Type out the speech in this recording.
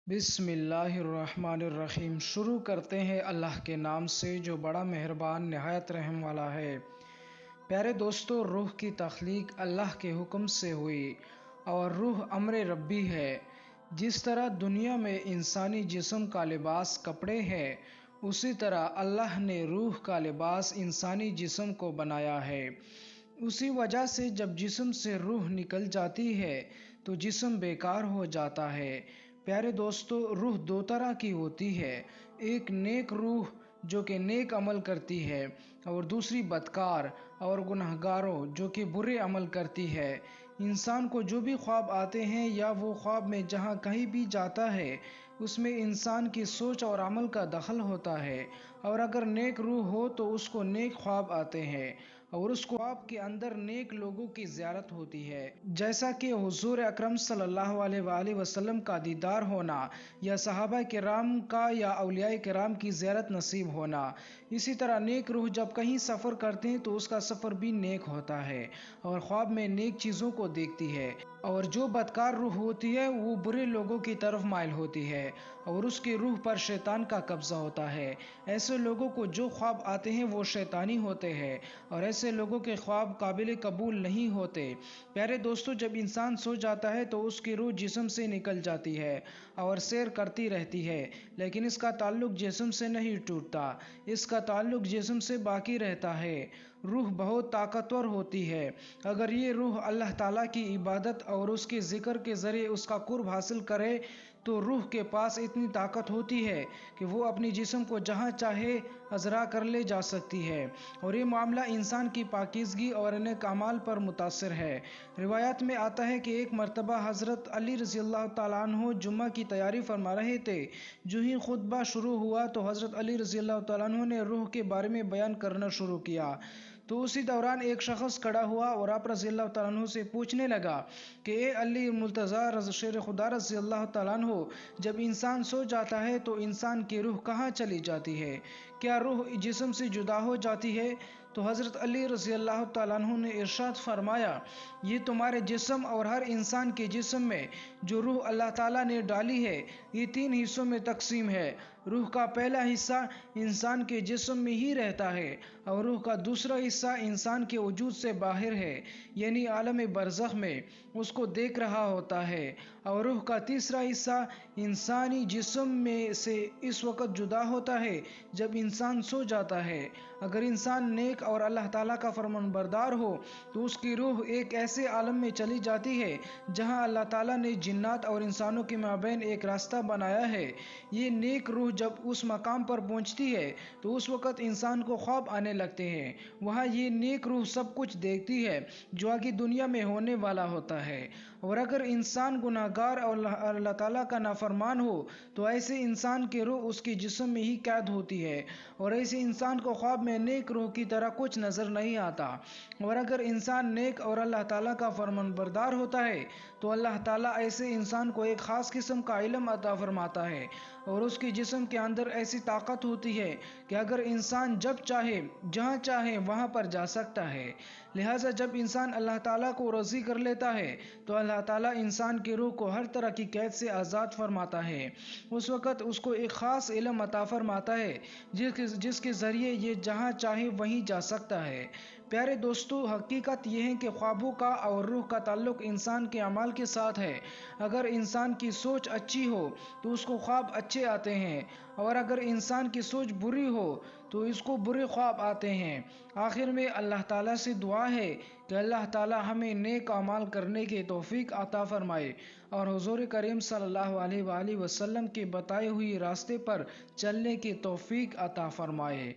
بسم اللہ الرحمن الرحیم۔ شروع کرتے ہیں اللہ کے نام سے جو بڑا مہربان نہایت رحم والا ہے۔ پیارے دوستو، روح کی تخلیق اللہ کے حکم سے ہوئی اور روح امر ربی ہے۔ جس طرح دنیا میں انسانی جسم کا لباس کپڑے ہے، اسی طرح اللہ نے روح کا لباس انسانی جسم کو بنایا ہے۔ اسی وجہ سے جب جسم سے روح نکل جاتی ہے تو جسم بیکار ہو جاتا ہے۔ پیارے دوستو، روح دو طرح کی ہوتی ہے، ایک نیک روح جو کہ نیک عمل کرتی ہے، اور دوسری بدکار اور گناہگاروں جو کہ برے عمل کرتی ہے۔ انسان کو جو بھی خواب آتے ہیں یا وہ خواب میں جہاں کہیں بھی جاتا ہے، اس میں انسان کی سوچ اور عمل کا دخل ہوتا ہے، اور اگر نیک روح ہو تو اس کو نیک خواب آتے ہیں اور اس خواب کے اندر نیک لوگوں کی زیارت ہوتی ہے، جیسا کہ حضور اکرم صلی اللہ علیہ وآلہ وسلم کا دیدار ہونا یا صحابہ کرام کا یا اولیاء کرام کی زیارت نصیب ہونا۔ اسی طرح نیک روح جب کہیں سفر کرتے ہیں تو اس کا سفر بھی نیک ہوتا ہے اور خواب میں نیک چیزوں کو دیکھتی ہے، اور جو بدکار روح ہوتی ہے وہ برے لوگوں کی طرف مائل ہوتی ہے اور اس کی روح پر شیطان کا قبضہ ہوتا ہے۔ ایسے لوگوں کو جو خواب آتے ہیں وہ شیطانی ہوتے ہیں اور ایسے لوگوں کے خواب قابل قبول نہیں ہوتے۔ پیارے دوستو، جب انسان سو جاتا ہے تو اس کی روح جسم سے نکل جاتی ہے اور سیر کرتی رہتی ہے، لیکن اس کا تعلق جسم سے نہیں ٹوٹتا، اس کا تعلق جسم سے باقی رہتا ہے۔ روح بہت طاقتور ہوتی ہے۔ اگر یہ روح اللہ تعالیٰ کی عبادت اور اس کے ذکر کے ذریعے اس کا قرب حاصل کرے تو روح کے پاس اتنی طاقت ہوتی ہے کہ وہ اپنی جسم کو جہاں چاہے اجرا کر لے جا سکتی ہے، اور یہ معاملہ انسان کی پاکیزگی اور نیک اعمال پر منحصر ہے۔ روایات میں آتا ہے کہ ایک مرتبہ حضرت علی رضی اللہ تعالیٰ عنہ جمعہ کی تیاری فرما رہے تھے۔ جو ہی خطبہ شروع ہوا تو حضرت علی رضی اللہ تعالیٰ عنہ نے روح کے بارے میں بیان کرنا شروع کیا، تو اسی دوران ایک شخص کھڑا ہوا اور آپ رضی اللہ تعالیٰ عنہ سے پوچھنے لگا کہ اے علی مرتضیٰ شیر خدا رضی اللہ تعالیٰ عنہ، جب انسان سو جاتا ہے تو انسان کی روح کہاں چلی جاتی ہے؟ کیا روح جسم سے جدا ہو جاتی ہے؟ تو حضرت علی رضی اللہ تعالیٰ عنہ نے ارشاد فرمایا، یہ تمہارے جسم اور ہر انسان کے جسم میں جو روح اللہ تعالیٰ نے ڈالی ہے یہ تین حصوں میں تقسیم ہے۔ روح کا پہلا حصہ انسان کے جسم میں ہی رہتا ہے اور روح کا دوسرا حصہ انسان کے وجود سے باہر ہے، یعنی عالم برزخ میں اس کو دیکھ رہا ہوتا ہے، اور روح کا تیسرا حصہ انسانی جسم میں سے اس وقت جدا ہوتا ہے جب انسان سو جاتا ہے۔ اگر انسان نیک اور اللہ تعالیٰ کا فرمان بردار ہو تو اس کی روح ایک ایسے عالم میں چلی جاتی ہے جہاں اللہ تعالیٰ نے جنات اور انسانوں کے مابین ایک راستہ بنایا ہے۔ یہ نیک روح جب اس مقام پر پہنچتی ہے تو اس وقت انسان کو خواب آنے لگتے ہیں۔ وہاں یہ نیک روح سب کچھ دیکھتی ہے جو آگے دنیا میں ہونے والا ہوتا ہے، اور اگر انسان گناہگار اور اللہ تعالیٰ کا نافرمان ہو تو ایسے انسان کی روح اس کے جسم میں ہی قید ہوتی ہے، اور ایسے انسان کو خواب میں نیک روح کی طرح کچھ نظر نہیں آتا۔ اور اگر انسان نیک اور اللہ تعالیٰ کا فرمان بردار ہوتا ہے تو اللہ تعالیٰ ایسے انسان کو ایک خاص قسم کا علم عطا فرماتا ہے، اور اس کے جسم کے اندر ایسی طاقت ہوتی ہے کہ اگر انسان جب چاہے جہاں چاہے وہاں پر جا سکتا ہے۔ لہٰذا جب انسان اللہ تعالیٰ کو راضی کر لیتا ہے تو اللہ تعالیٰ انسان کی روح کو ہر طرح کی قید سے آزاد فرماتا ہے۔ اس وقت اس کو ایک خاص علم عطا فرماتا ہے جس کے ذریعے یہ جہاں چاہے وہیں جا سکتا ہے۔ پیارے دوستو، حقیقت یہ ہے کہ خوابوں کا اور روح کا تعلق انسان کے اعمال کے ساتھ ہے۔ اگر انسان کی سوچ اچھی ہو تو اس کو خواب اچھے آتے ہیں، اور اگر انسان کی سوچ بری ہو تو اس کو برے خواب آتے ہیں۔ آخر میں اللہ تعالیٰ سے دعا ہے کہ اللہ تعالیٰ ہمیں نیک اعمال کرنے کی توفیق عطا فرمائے اور حضور کریم صلی اللہ علیہ وآلہ وسلم کے بتائے ہوئے راستے پر چلنے کی توفیق عطا فرمائے۔